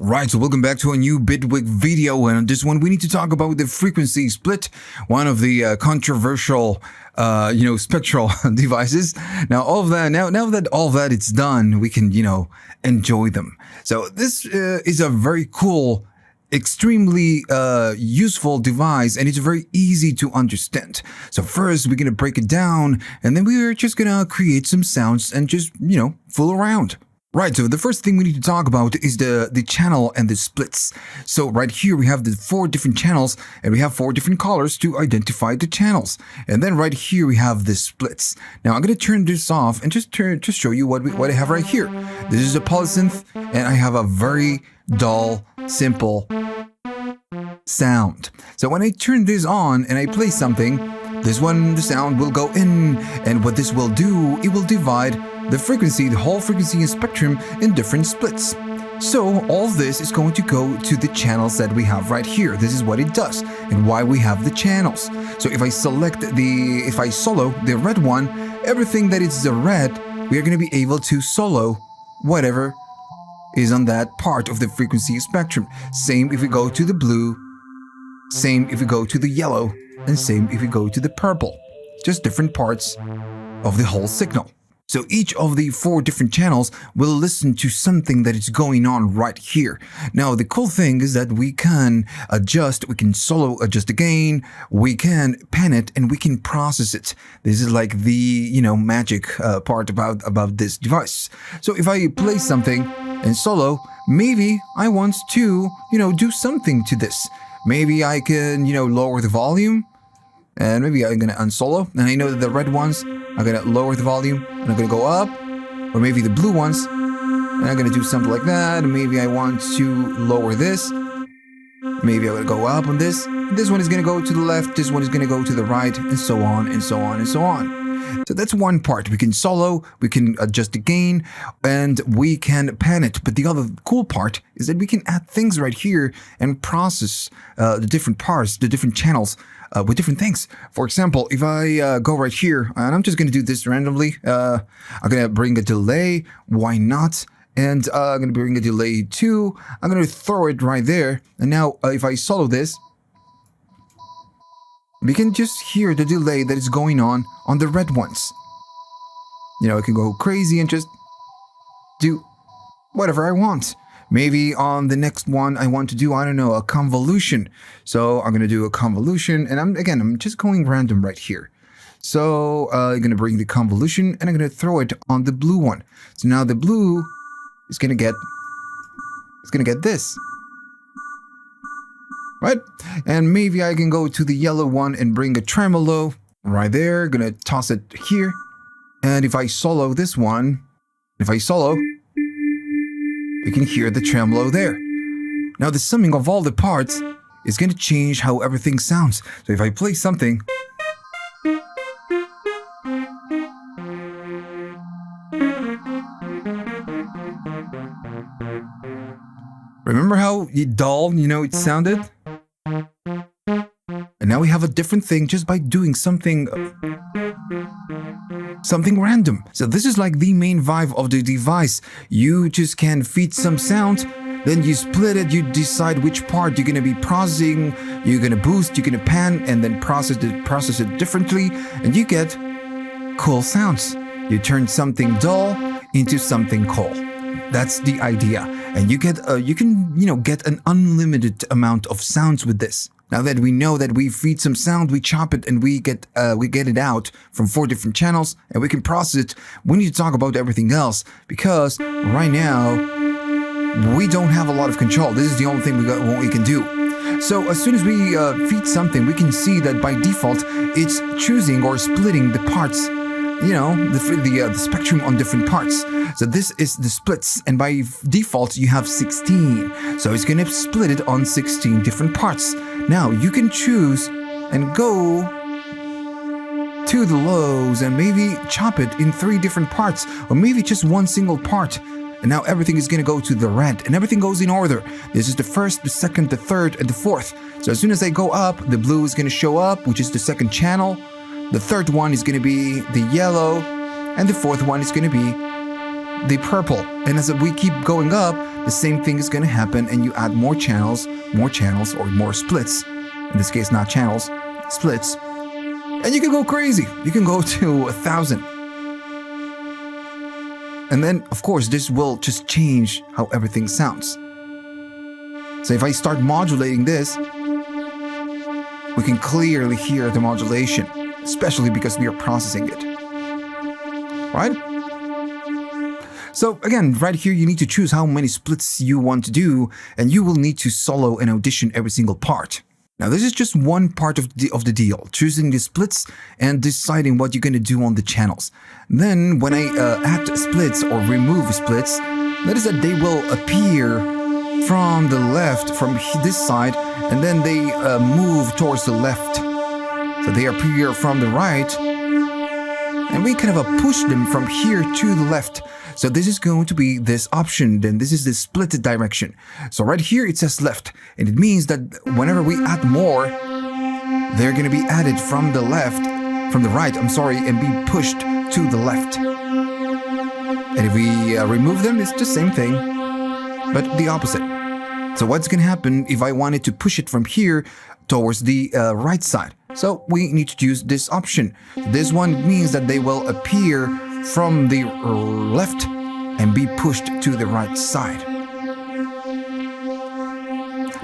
Right, so welcome back to a new Bitwig video, and on this one we need to talk about the frequency split, one of the controversial, spectral devices. Now all of that, now that all of that it's done, we can, enjoy them. So this is a very cool, extremely useful device, and it's very easy to understand. So first we're gonna break it down, and then we're just gonna create some sounds and just, fool around. Right, so the first thing we need to talk about is the channel and the splits. So right here we have the 4 different channels, and we have 4 different colors to identify the channels. And then right here we have the splits. Now I'm going to turn this off and just show you what I have right here. This is a polysynth, and I have a very dull, simple sound. So when I turn this on and I play something, the sound will go in, and what this will do, it will divide the whole frequency and spectrum in different splits. So all this is going to go to the channels that we have right here. This is what it does and why we have the channels. So if I solo the red one, everything that is the red, we are going to be able to solo whatever is on that part of the frequency spectrum. Same if we go to the blue, same if we go to the yellow, and same if we go to the purple. Just different parts of the whole signal. So each of the 4 different channels will listen to something that is going on right here. Now the cool thing is that we can solo adjust the gain, we can pan it, and we can process it. This is like the, magic part about this device. So if I play something and solo, maybe I want to, do something to this. Maybe I can, lower the volume, and maybe I'm gonna unsolo, and I know that the red ones are gonna lower the volume, and I'm gonna go up, or maybe the blue ones, and I'm gonna do something like that, and maybe I want to lower this, maybe I'm gonna go up on this one is gonna go to the left, this one is gonna go to the right, and so on, and so on, and so on. So that's one part. We can solo, we can adjust the gain, and we can pan it. But the other cool part is that we can add things right here and process the different parts, the different channels, with different things. For example, if I go right here, and I'm just going to do this randomly, I'm going to bring a delay, why not? And I'm going to bring a delay too. I'm going to throw it right there. And now if I solo this, we can just hear the delay that is going on the red ones. I can go crazy and just do whatever I want. Maybe on the next one I want to do, a convolution. So I'm going to do a convolution, and I'm just going random right here. So I'm going to bring the convolution, and I'm going to throw it on the blue one. So now the blue is going to get this. Right? And maybe I can go to the yellow one and bring a tremolo right there. Gonna toss it here. And if I solo this one, we can hear the tremolo there. Now the summing of all the parts is going to change how everything sounds. So if I play something, remember how dull, it sounded? And now we have a different thing just by doing something random. So this is like the main vibe of the device. You just can feed some sound, then you split it, you decide which part you're going to be processing, you're going to boost, you're going to pan, and then process it differently, and you get cool sounds. You turn something dull into something cool. That's the idea. And you can get an unlimited amount of sounds with this. Now that we know that we feed some sound, we chop it, and we get it out from 4 different channels, and we can process it. We need to talk about everything else, because right now we don't have a lot of control. This is the only thing what we can do. So as soon as we feed something, we can see that by default it's choosing or splitting the parts, the spectrum on different parts. So this is the splits, and by default you have 16. So it's going to split it on 16 different parts. Now you can choose and go to the lows and maybe chop it in 3 different parts, or maybe just one single part. And now everything is going to go to the red, and everything goes in order. This is the first, the second, the third, and the fourth. So as soon as I go up, the blue is going to show up, which is the second channel. The third one is going to be the yellow, and the fourth one is going to be the purple. And as we keep going up, the same thing is going to happen, and you add more channels, or more splits. In this case, not channels, splits. And you can go crazy. You can go to 1,000. And then, of course, this will just change how everything sounds. So if I start modulating this, we can clearly hear the modulation, especially because we are processing it. Right? So again, right here, you need to choose how many splits you want to do, and you will need to solo and audition every single part. Now, this is just one part of the deal, choosing the splits and deciding what you're going to do on the channels. Then, when I add splits or remove splits, notice that they will appear from the left, from this side, and then they move towards the left. So they appear from the right, and we kind of push them from here to the left. So this is going to be this option, then this is the split direction. So right here it says left, and it means that whenever we add more, they're going to be added from the right, and be pushed to the left. And if we remove them, it's the same thing, but the opposite. So what's going to happen if I wanted to push it from here towards the right side? So we need to use this option. This one means that they will appear from the left and be pushed to the right side.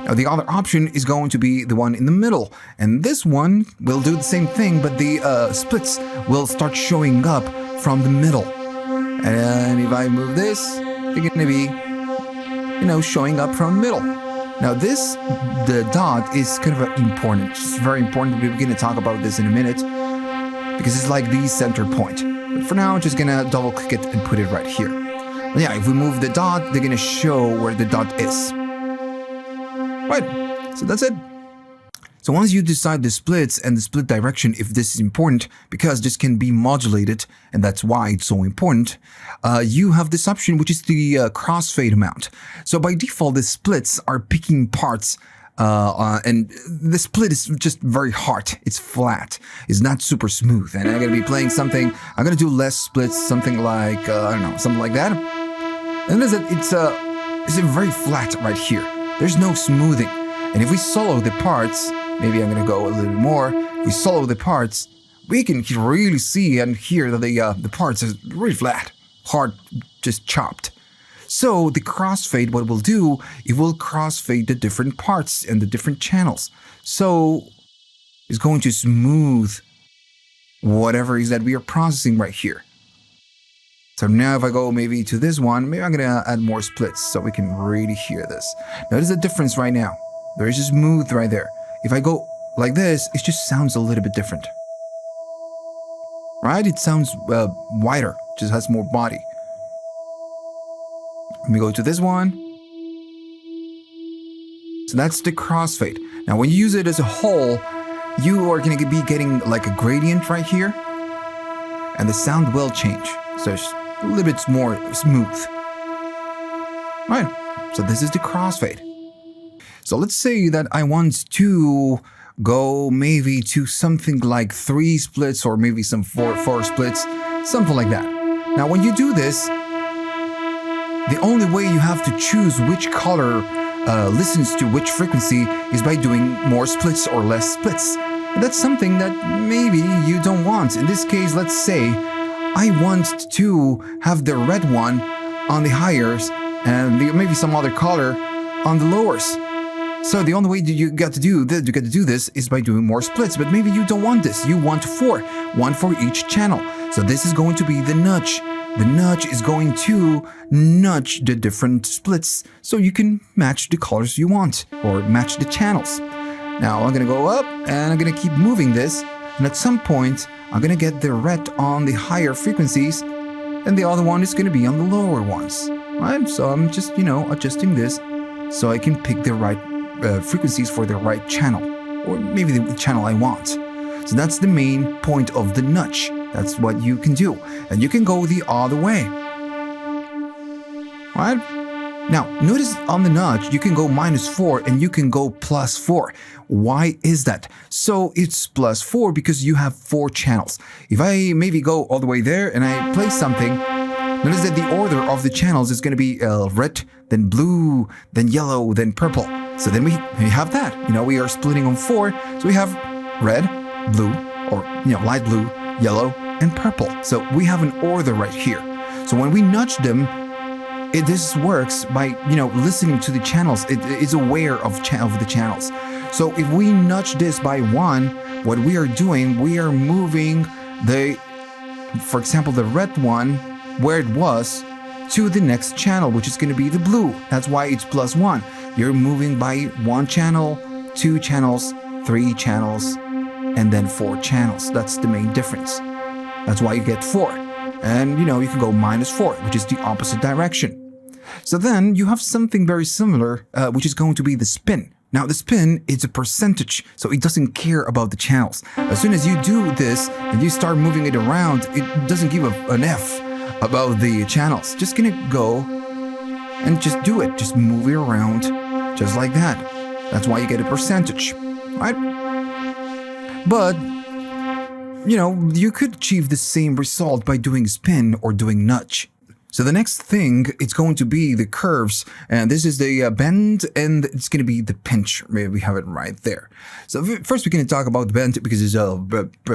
Now the other option is going to be the one in the middle, and this one will do the same thing, but the splits will start showing up from the middle. And if I move this, they're going to be, showing up from the middle. Now the dot is kind of important. It's very important. We're going to talk about this in a minute, because it's like the center point. But for now, I'm just going to double click it and put it right here. But yeah, if we move the dot, they're going to show where the dot is. Right, so that's it. So once you decide the splits and the split direction, if this is important, because this can be modulated, and that's why it's so important, you have this option, which is the crossfade amount. So by default, the splits are picking parts, and the split is just very hard. It's flat. It's not super smooth. And I'm going to be playing something, I'm going to do less splits, something like, something like that. And it's very flat right here. There's no smoothing. And if we solo the parts, maybe I'm going to go a little bit more. If we solo the parts, we can really see and hear that the parts are really flat, hard, just chopped. So the crossfade, what it will do, it will crossfade the different parts and the different channels. So it's going to smooth whatever is that we are processing right here. So now if I go maybe to this one, maybe I'm going to add more splits so we can really hear this. Notice the difference right now. There is a smooth right there. If I go like this, it just sounds a little bit different. Right? It sounds wider, just has more body. Let me go to this one. So that's the crossfade. Now when you use it as a whole, you are going to be getting like a gradient right here, and the sound will change. So it's a little bit more smooth. Right, so this is the crossfade. So let's say that I want to go maybe to something like 3 splits or maybe some 4 splits, something like that. Now when you do this, the only way you have to choose which color listens to which frequency is by doing more splits or less splits. And that's something that maybe you don't want. In this case, let's say I want to have the red one on the highers and maybe some other color on the lowers. So the only way you got to do this is by doing more splits, but maybe you don't want this. You want 4, 1 for each channel. So this is going to be the nudge. The nudge is going to nudge the different splits so you can match the colors you want or match the channels. Now I'm going to go up and I'm going to keep moving this, and at some point I'm going to get the red on the higher frequencies and the other one is going to be on the lower ones. Right? So I'm just, adjusting this so I can pick the right frequencies for the right channel, or maybe the channel I want. So that's the main point of the nudge. That's what you can do. And you can go the other way. Right? Now, notice on the nudge, you can go -4 and you can go +4. Why is that? So it's +4 because you have 4 channels. If I maybe go all the way there and I play something, notice that the order of the channels is going to be red, then blue, then yellow, then purple. So then we have that. We are splitting on 4. So we have red, blue, or light blue, yellow, and purple. So we have an order right here. So when we nudge them, this works by listening to the channels. It is aware of the channels. So if we nudge this by 1, what we are doing, we are moving for example, the red one where it was to the next channel, which is going to be the blue. That's why it's +1. You're moving by 1 channel, 2 channels, 3 channels, and then 4 channels. That's the main difference. That's why you get 4. And you can go -4, which is the opposite direction. So then you have something very similar, which is going to be the spin. Now the spin is a percentage, so it doesn't care about the channels. As soon as you do this and you start moving it around, it doesn't give an F about the channels. Just gonna go and just do it. Just move it around just like that. That's why you get a percentage, right? But you could achieve the same result by doing spin or doing nudge. So the next thing, it's going to be the curves, and this is the bend, and it's going to be the pinch. Maybe we have it right there. So first we're going to talk about the bend because it's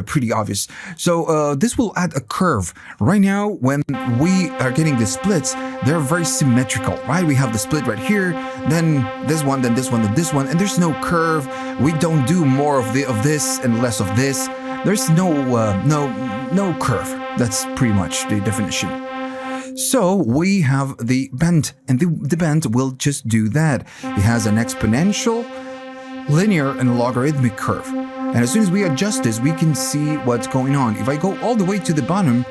pretty obvious. So this will add a curve. Right now, when we are getting the splits, they're very symmetrical, right? We have the split right here, then this one, then this one, then this one, and there's no curve. We don't do more of this and less of this. There's no curve. That's pretty much the definition. So we have the bend, and the bend will just do that. It has an exponential, linear, and logarithmic curve. And as soon as we adjust this, we can see what's going on. If I go all the way to the bottom,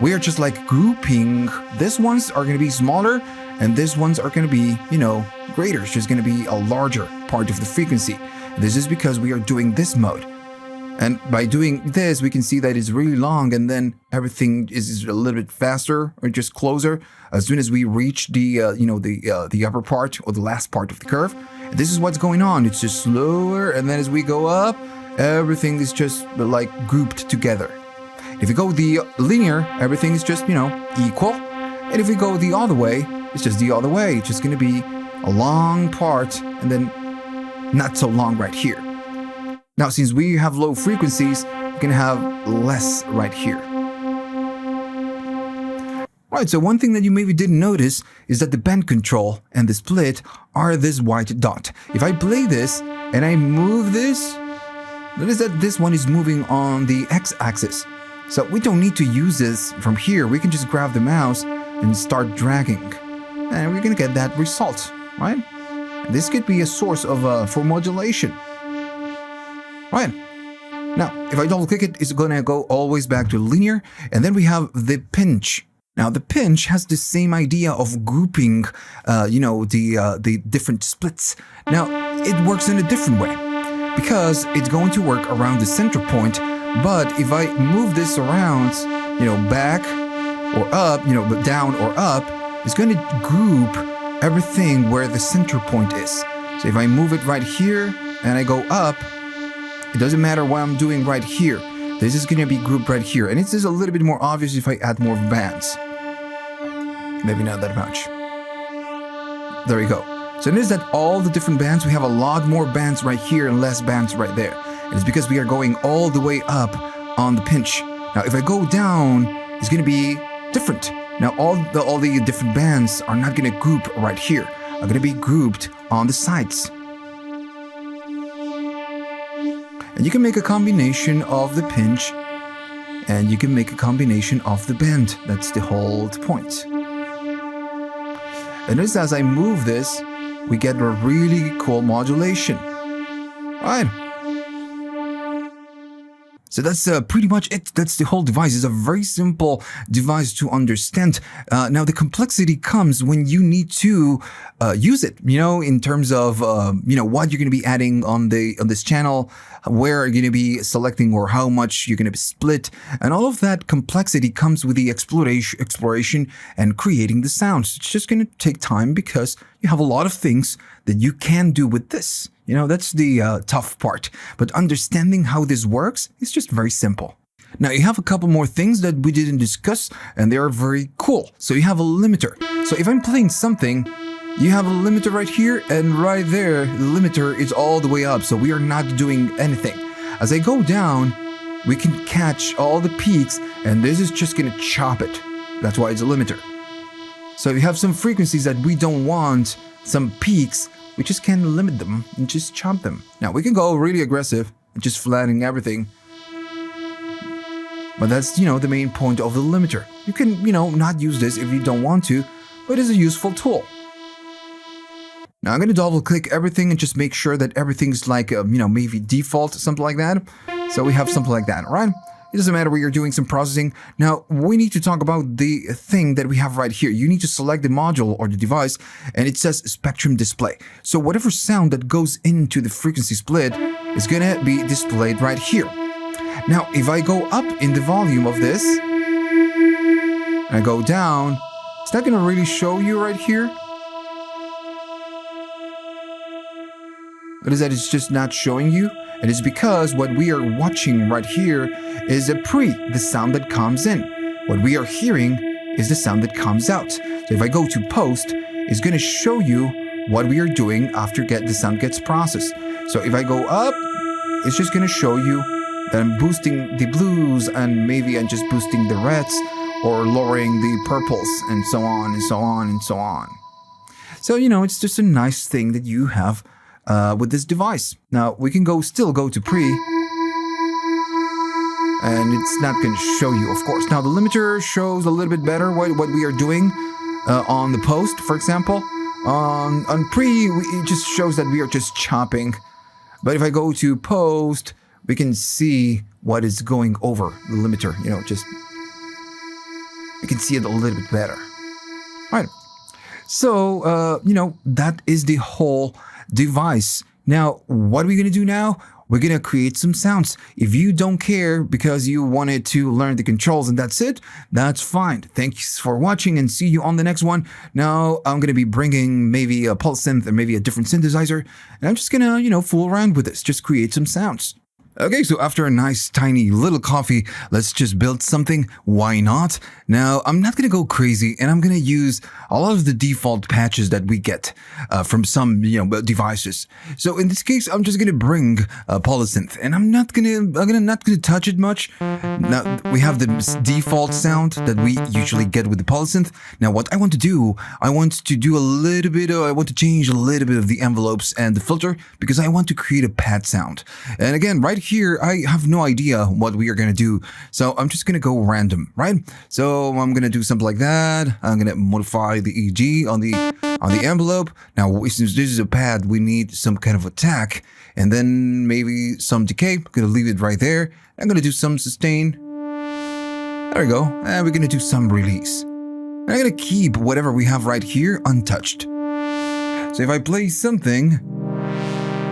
we are just like grouping. These ones are going to be smaller, and these ones are going to be, greater. It's just going to be a larger part of the frequency. This is because we are doing this mode. And by doing this, we can see that it's really long, and then everything is a little bit faster or just closer as soon as we reach the upper part or the last part of the curve. And this is what's going on. It's just slower, and then as we go up, everything is just like grouped together. If we go the linear, everything is just equal, and if we go the other way, it's just the other way. It's just going to be a long part, and then not so long right here. Now, since we have low frequencies, we're going to have less right here. Right, so one thing that you maybe didn't notice is that the bend control and the split are this white dot. If I play this and I move this, notice that this one is moving on the x-axis. So we don't need to use this from here. We can just grab the mouse and start dragging. And we're going to get that result, right? This could be a source of for modulation. Right. Now, if I double click it, it's going to go always back to linear. And then we have the pinch. Now, the pinch has the same idea of grouping, the different splits. Now, it works in a different way because it's going to work around the center point. But if I move this around, back or up, down or up, it's going to group everything where the center point is. So if I move it right here and I go up, it doesn't matter what I'm doing right here. This is going to be grouped right here. And it's just a little bit more obvious if I add more bands. Maybe not that much. There we go. So notice that all the different bands, we have a lot more bands right here and less bands right there. And it's because we are going all the way up on the pinch. Now, if I go down, it's going to be different. Now, all the different bands are not going to group right here. Are going to be grouped on the sides. And you can make a combination of the pinch, and you can make a combination of the bend. That's the whole point. And notice as I move this, we get a really cool modulation. All right. So that's pretty much it. That's the whole device. It's a very simple device to understand. Now, the complexity comes when you need to use it, in terms of, what you're going to be adding on this channel, where you're going to be selecting or how much you're going to be split. And all of that complexity comes with the exploration and creating the sounds. It's just going to take time because you have a lot of things that you can do with this. That's the tough part. But understanding how this works is just very simple. Now, you have a couple more things that we didn't discuss, and they are very cool. So you have a limiter. So if I'm playing something, you have a limiter right here, and right there, the limiter is all the way up, so we are not doing anything. As I go down, we can catch all the peaks, and this is just gonna chop it. That's why it's a limiter. So if you have some frequencies that we don't want, some peaks, we just can limit them and just chop them. Now we can go really aggressive, just flattening everything. But that's, the main point of the limiter. You can, not use this if you don't want to, but it's a useful tool. Now I'm going to double click everything and just make sure that everything's like, maybe default, something like that. So we have something like that, right? It doesn't matter where you're doing some processing. Now, we need to talk about the thing that we have right here. You need to select the module or the device, and it says spectrum display. So whatever sound that goes into the frequency split is going to be displayed right here. Now, if I go up in the volume of this, and I go down, it's not going to really show you right here. What is that? It's just not showing you. And it's because what we are watching right here is a pre, the sound that comes in. What we are hearing is the sound that comes out. So if I go to post, it's going to show you what we are doing after the sound gets processed. So if I go up, it's just going to show you that I'm boosting the blues, and maybe I'm just boosting the reds or lowering the purples, and so on and so on and so on. So, it's just a nice thing that you have with this device. Now we can still go to pre, and it's not going to show you, of course. Now the limiter shows a little bit better what we are doing on the post, for example. On pre, it just shows that we are just chopping. But if I go to post, we can see what is going over the limiter. You can see it a little bit better. All right. So, that is the whole device. Now, what are we going to do now? We're going to create some sounds. If you don't care because you wanted to learn the controls and that's it, that's fine. Thanks for watching, and see you on the next one. Now, I'm going to be bringing maybe a pulse synth or maybe a different synthesizer, and I'm just going to, fool around with this, just create some sounds. Okay, so after a nice tiny little coffee, let's just build something. Why not? Now, I'm not going to go crazy, and I'm going to use a lot of the default patches that we get from some, devices. So in this case, I'm just going to bring a polysynth, and I'm not going to touch it much. Now, we have the default sound that we usually get with the polysynth. Now, what I want to do, I want to change a little bit of the envelopes and the filter, because I want to create a pad sound. And again, right here, I have no idea what we are going to do. So I'm just going to go random, right? So I'm going to do something like that. I'm going to modify the EG on the envelope. Now, since this is a pad, we need some kind of attack, and then maybe some decay. I'm going to leave it right there. I'm going to do some sustain. There we go. And we're going to do some release. And I'm going to keep whatever we have right here untouched. So if I play something,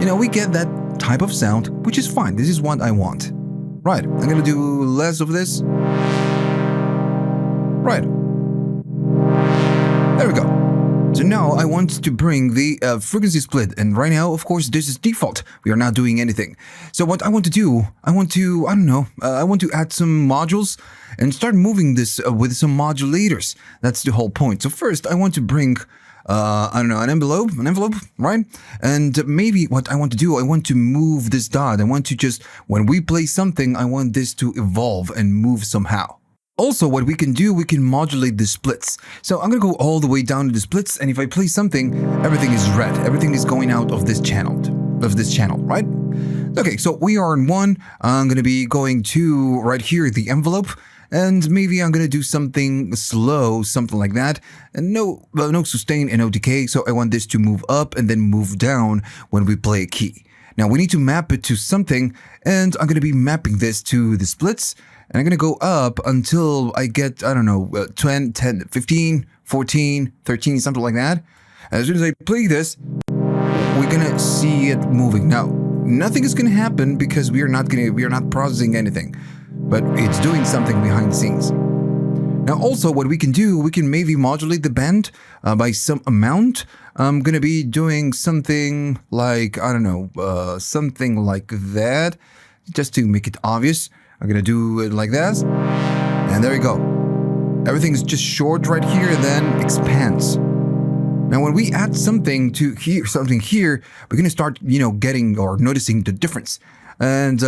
we get that type of sound, which is fine. This is what I want. Right, I'm gonna do less of this. Right. There we go. So now I want to bring the frequency split, and right now, of course, this is default. We are not doing anything. So what I want to do, I want to add some modules and start moving this with some modulators. That's the whole point. So first, I want to bring an envelope, right? And maybe what I want to do, I want to move this dot. I want to just, when we play something, I want this to evolve and move somehow. Also, what we can do, we can modulate the splits. So I'm going to go all the way down to the splits, and if I play something, everything is red. Everything is going out of this channel, right? Okay, so we are in one. I'm going to be going to right here, the envelope. And maybe I'm going to do something slow, something like that. And no sustain and no decay. So I want this to move up and then move down when we play a key. Now we need to map it to something. And I'm going to be mapping this to the splits. And I'm going to go up until I get, 10, 15, 14, 13, something like that. As soon as I play this, we're going to see it moving. Now, nothing is going to happen because we are not processing anything. But it's doing something behind the scenes. Now also what we can do, we can maybe modulate the band by some amount. I'm going to be doing something like, something like that, just to make it obvious. I'm going to do it like that. And there we go. everything's just short right here and then expands. Now, when we add something to here, we're gonna start, getting or noticing the difference. And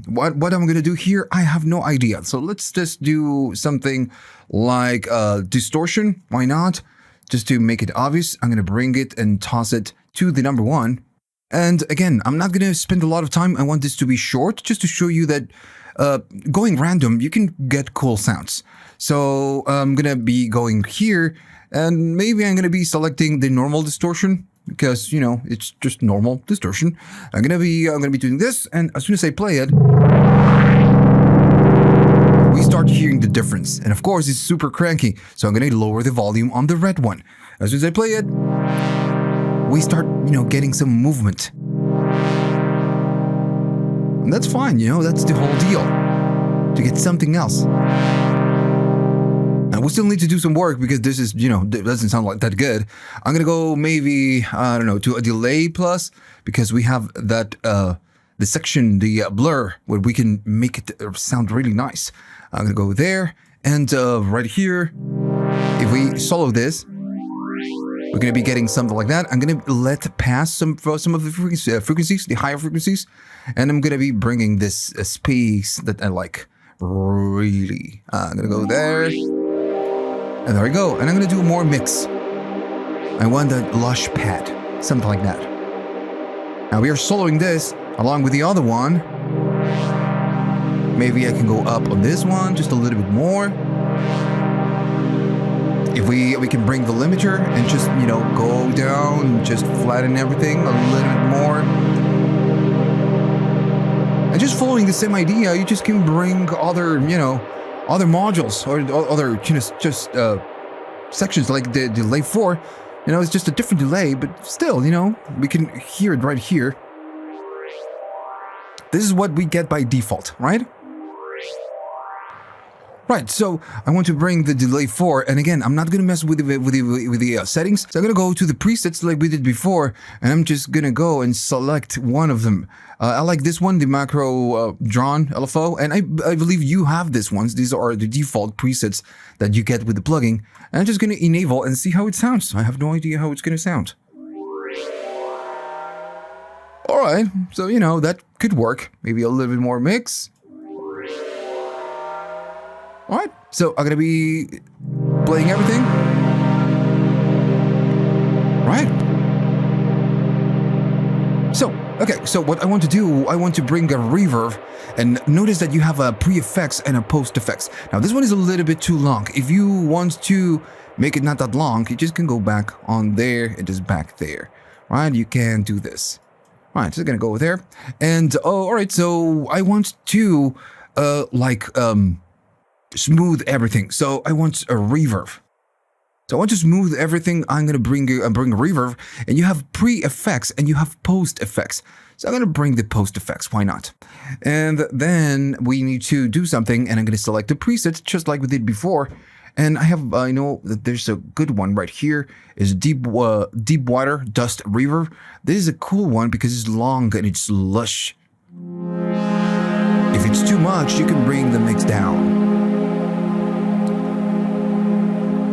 what I'm gonna do here, I have no idea. So let's just do something like distortion. Why not? Just to make it obvious, I'm gonna bring it and toss it to the number 1. And again, I'm not gonna spend a lot of time. I want this to be short, just to show you that going random, you can get cool sounds. So I'm gonna be going here. And maybe I'm going to be selecting the normal distortion because, it's just normal distortion. I'm going to be doing this, and as soon as I play it, we start hearing the difference. And of course, it's super cranky, so I'm going to lower the volume on the red one. As soon as I play it, we start, getting some movement. And that's fine, that's the whole deal. To get something else. Now, we still need to do some work because this is, doesn't sound like that good. I'm going to go maybe, to a delay plus because we have that, the section, the blur, where we can make it sound really nice. I'm going to go there and right here, if we solo this, we're going to be getting something like that. I'm going to let pass some of the frequencies, the higher frequencies, and I'm going to be bringing this space that I like really. I'm going to go there. And there we go. And I'm going to do more mix. I want that lush pad. Something like that. Now we are soloing this along with the other one. Maybe I can go up on this one just a little bit more. If we can bring the limiter and just, go down, just flatten everything a little bit more. And just following the same idea, you just can bring other, other modules or other just sections like the delay 4. It's just a different delay, but still, we can hear it right here. This is what we get by default, right? Right, so I want to bring the delay 4, and again, I'm not going to mess with the settings. So I'm going to go to the presets like we did before, and I'm just going to go and select one of them. I like this one, the macro drawn LFO, and I believe you have this ones. These are the default presets that you get with the plugin. And I'm just going to enable and see how it sounds. I have no idea how it's going to sound. All right, so that could work. Maybe a little bit more mix. All right, so I'm gonna be playing everything. Right. So, okay, so what I want to do, I want to bring a reverb, and notice that you have a pre-effects and a post-effects. Now, this one is a little bit too long. If you want to make it not that long, you just can go back on there and just back there, right? You can do this. All right, so I'm gonna go there, and all right, so I want to smooth everything. So I want a reverb. So I want to smooth everything. I'm going to bring a reverb, and you have pre-effects and you have post-effects. So I'm going to bring the post-effects. Why not? And then we need to do something, and I'm going to select the presets just like we did before. And I have, I know that there's a good one right here. Is deep water dust reverb. This is a cool one because it's long and it's lush. If it's too much, you can bring the mix down.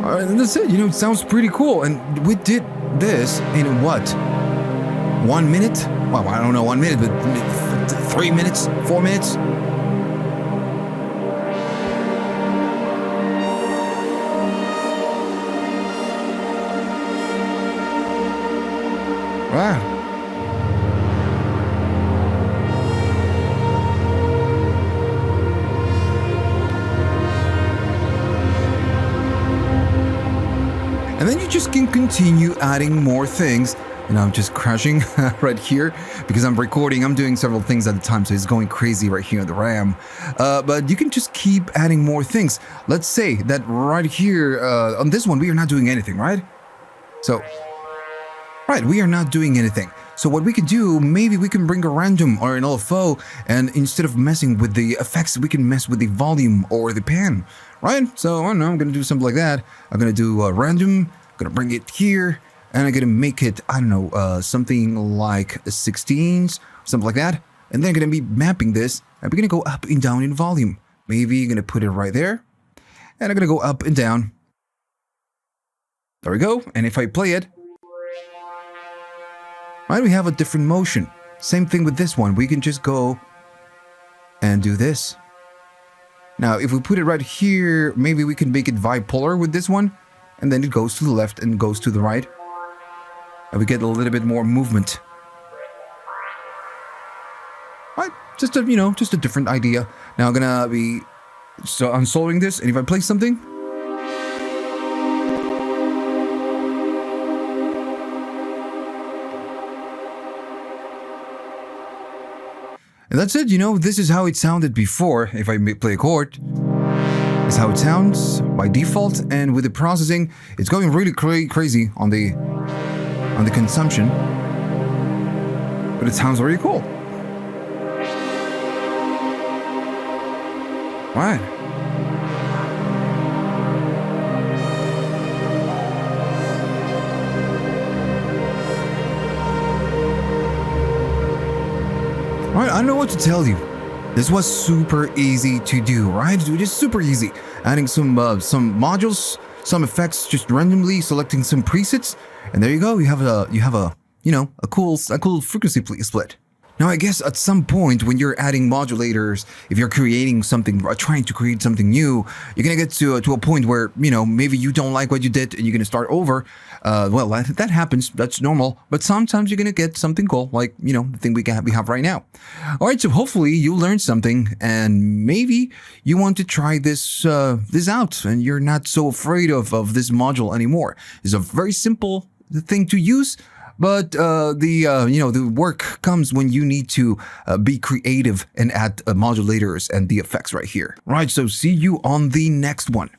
Alright, and that's it. It sounds pretty cool. And we did this in what? 1 minute? Well, I don't know 1 minute, but 3 minutes? 4 minutes? Wow. And then you just can continue adding more things. And I'm just crashing right here because I'm recording. I'm doing several things at a time, so it's going crazy right here on the RAM. But you can just keep adding more things. Let's say that right here on this one, we are not doing anything, right? So, right, we are not doing anything. So what we can do, maybe we can bring a random or an LFO, and instead of messing with the effects, we can mess with the volume or the pan, right? So I don't know, I'm going to do something like that. I'm going to do a random, I'm going to bring it here, and I'm going to make it, I don't know, something like 16s, something like that. And then I'm going to be mapping this, and we're going to go up and down in volume. Maybe you're going to put it right there. And I'm gonna go up and down. There we go. And if I play it, right, we have a different motion. Same thing with this one. We can just go and do this. Now, if we put it right here, maybe we can make it bipolar with this one. And then it goes to the left and goes to the right. And we get a little bit more movement. Right, just a different idea. Now I'm gonna be unsolving this, and if I play something, and that's it. This is how it sounded before. If I play a chord, it's how it sounds by default, and with the processing, it's going really crazy on the consumption, but it sounds really cool. Right. Alright, I don't know what to tell you. This was super easy to do, right? Just super easy. Adding some modules, some effects, just randomly selecting some presets, and there you go. You have a cool frequency split. Now, I guess at some point when you're adding modulators, if you're creating something, or trying to create something new, you're gonna get to a point where, maybe you don't like what you did and you're gonna start over. Well, that happens. That's normal. But sometimes you're gonna get something cool, like, the thing we have right now. All right, so hopefully you learned something, and maybe you want to try this out, and you're not so afraid of this module anymore. It's a very simple thing to use. But the work comes when you need to be creative and add modulators and the effects right here. Right, so see you on the next one.